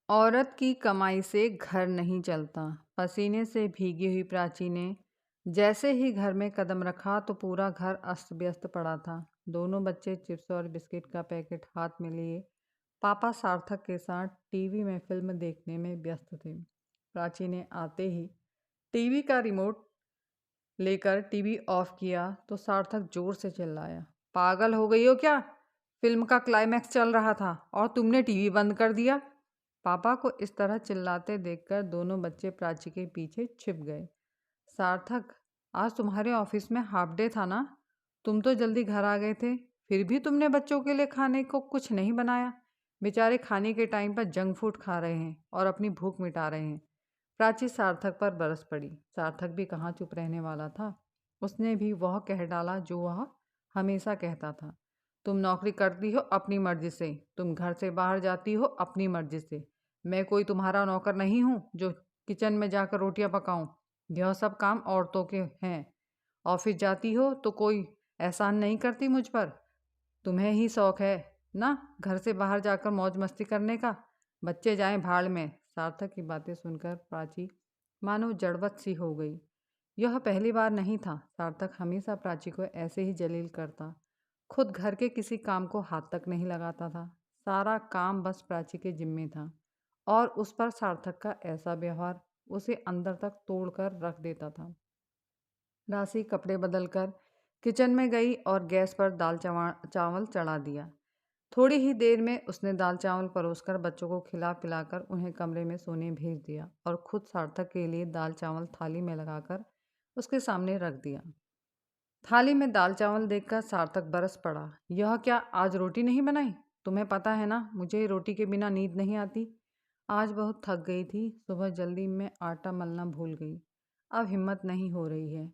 औरत की कमाई से घर नहीं चलता। पसीने से भीगी हुई प्राची ने जैसे ही घर में कदम रखा तो पूरा घर अस्त व्यस्त पड़ा था। दोनों बच्चे चिप्स और बिस्किट का पैकेट हाथ में लिए पापा सार्थक के साथ टीवी में फिल्म देखने में व्यस्त थे। प्राची ने आते ही टीवी का रिमोट लेकर टीवी ऑफ किया तो सार्थक जोर से चिल्लाया, पागल हो गई हो क्या? फिल्म का क्लाइमैक्स चल रहा था और तुमने टीवी बंद कर दिया। पापा को इस तरह चिल्लाते देखकर दोनों बच्चे प्राची के पीछे छिप गए। सार्थक, आज तुम्हारे ऑफिस में हाफ डे था ना? तुम तो जल्दी घर आ गए थे, फिर भी तुमने बच्चों के लिए खाने को कुछ नहीं बनाया। बेचारे खाने के टाइम पर जंक फूड खा रहे हैं और अपनी भूख मिटा रहे हैं। प्राची सार्थक पर बरस पड़ी। सार्थक भी कहाँ चुप रहने वाला था। उसने भी वह कह डाला जो वह हमेशा कहता था, तुम नौकरी करती हो अपनी मर्जी से, तुम घर से बाहर जाती हो अपनी मर्जी से। मैं कोई तुम्हारा नौकर नहीं हूँ जो किचन में जाकर रोटियां पकाऊं। यह सब काम औरतों के हैं। ऑफिस जाती हो तो कोई एहसान नहीं करती मुझ पर। तुम्हें ही शौक है ना घर से बाहर जाकर मौज मस्ती करने का। बच्चे जाएं भाड़ में। सार्थक की बातें सुनकर प्राची मानो जड़वत सी हो गई। यह पहली बार नहीं था। सार्थक हमेशा प्राची को ऐसे ही जलील करता। खुद घर के किसी काम को हाथ तक नहीं लगाता था। सारा काम बस प्राची के जिम्मे था और उस पर सार्थक का ऐसा व्यवहार उसे अंदर तक तोड़कर रख देता था। राशि कपड़े बदलकर किचन में गई और गैस पर दाल चावल चढ़ा दिया। थोड़ी ही देर में उसने दाल चावल परोसकर बच्चों को खिला पिलाकर उन्हें कमरे में सोने भेज दिया और खुद सार्थक के लिए दाल चावल थाली में लगाकर उसके सामने रख दिया। थाली में दाल चावल देखकर सार्थक बरस पड़ा। यह क्या, आज रोटी नहीं बनाई? तुम्हें पता है ना मुझे रोटी के बिना नींद नहीं आती। आज बहुत थक गई थी। सुबह जल्दी में आटा मलना भूल गई। अब हिम्मत नहीं हो रही है।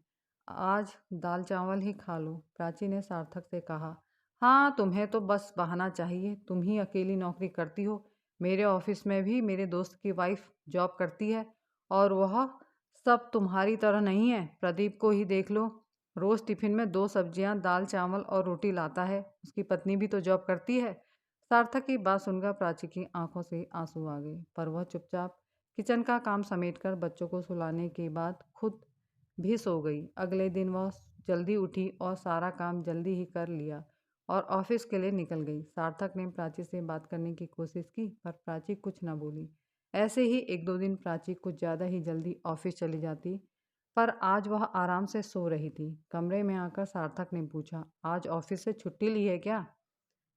आज दाल चावल ही खा लो। प्राची ने सार्थक से कहा। हाँ, तुम्हें तो बस बहाना चाहिए। तुम ही अकेली नौकरी करती हो। मेरे ऑफिस में भी मेरे दोस्त की वाइफ जॉब करती है और वह सब तुम्हारी तरह नहीं है। प्रदीप को ही देख लो, रोज़ टिफिन में 2 सब्जियां, दाल चावल और रोटी लाता है। उसकी पत्नी भी तो जॉब करती है। सार्थक की बात सुनकर प्राची की आंखों से आंसू आ गए, पर वह चुपचाप किचन का काम समेटकर बच्चों को सुलाने के बाद खुद भी सो गई। अगले दिन वह जल्दी उठी और सारा काम जल्दी ही कर लिया और ऑफिस के लिए निकल गई। सार्थक ने प्राची से बात करने की कोशिश की पर प्राची कुछ न बोली। ऐसे ही 1-2 दिन प्राची कुछ ज़्यादा ही जल्दी ऑफिस चली जाती, पर आज वह आराम से सो रही थी। कमरे में आकर सार्थक ने पूछा, आज ऑफिस से छुट्टी ली है क्या?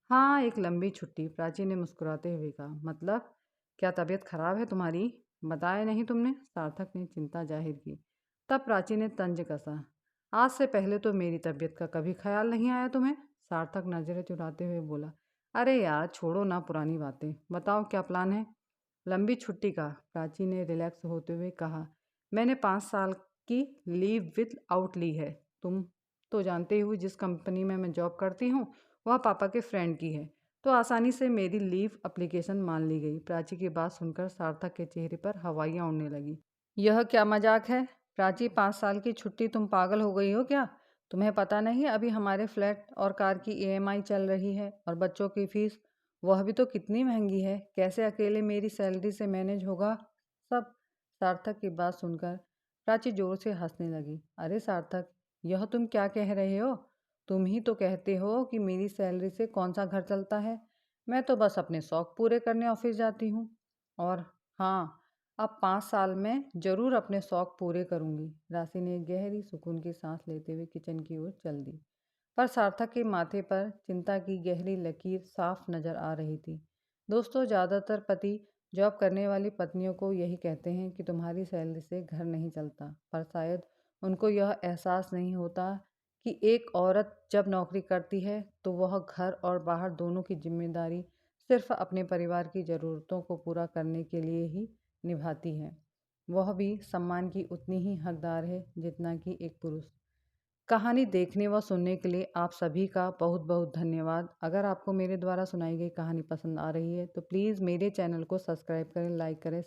हाँ, एक लंबी छुट्टी। प्राची ने मुस्कुराते हुए कहा। मतलब, क्या तबीयत खराब है तुम्हारी? बताया नहीं तुमने? सार्थक ने चिंता जाहिर की। तब प्राची ने तंज कसा। आज से पहले तो मेरी तबीयत का कभी ख्याल नहीं आया तुम्हें? सार्थक नजरें चुराते हुए बोला। अरे यार, छोड़ो ना पुरानी बातें, बताओ क्या प्लान है? लंबी छुट्टी का, प्राची ने रिलैक्स होते हुए कहा। मैंने 5 साल की लीव विद आउट ली है। तुम तो जानते ही हो जिस कंपनी में मैं जॉब करती हूँ वह पापा के फ्रेंड की है, तो आसानी से मेरी लीव एप्लीकेशन मान ली गई। प्राची की बात सुनकर सार्थक के चेहरे पर हवाइयाँ उड़ने लगी। यह क्या मजाक है? प्राची, 5 साल की छुट्टी? तुम पागल हो गई हो क्या? तुम्हें पता नहीं अभी हमारे फ्लैट और कार की ईएमआई चल रही है और बच्चों की फीस, वह भी तो कितनी महंगी है। कैसे अकेले मेरी सैलरी से मैनेज होगा सब? सार्थक की बात सुनकर प्राची जोर से हंसने लगी। अरे सार्थक, यह तुम क्या कह रहे हो? तुम ही तो कहते हो कि मेरी सैलरी से कौन सा घर चलता है। मैं तो बस अपने शौक पूरे करने ऑफिस जाती हूँ। और हाँ, अब 5 साल में ज़रूर अपने शौक पूरे करूँगी। राशि ने गहरी सुकून की सांस लेते हुए किचन की ओर चल दी, पर सार्थक के माथे पर चिंता की गहरी लकीर साफ नजर आ रही थी। दोस्तों, ज़्यादातर पति जॉब करने वाली पत्नियों को यही कहते हैं कि तुम्हारी सैलरी से घर नहीं चलता, पर शायद उनको यह एहसास नहीं होता कि एक औरत जब नौकरी करती है तो वह घर और बाहर दोनों की जिम्मेदारी सिर्फ अपने परिवार की ज़रूरतों को पूरा करने के लिए ही निभाती है। वह भी सम्मान की उतनी ही हकदार है जितना कि एक पुरुष। कहानी देखने व सुनने के लिए आप सभी का बहुत बहुत धन्यवाद। अगर आपको मेरे द्वारा सुनाई गई कहानी पसंद आ रही है तो प्लीज़ मेरे चैनल को सब्सक्राइब करें, लाइक करें।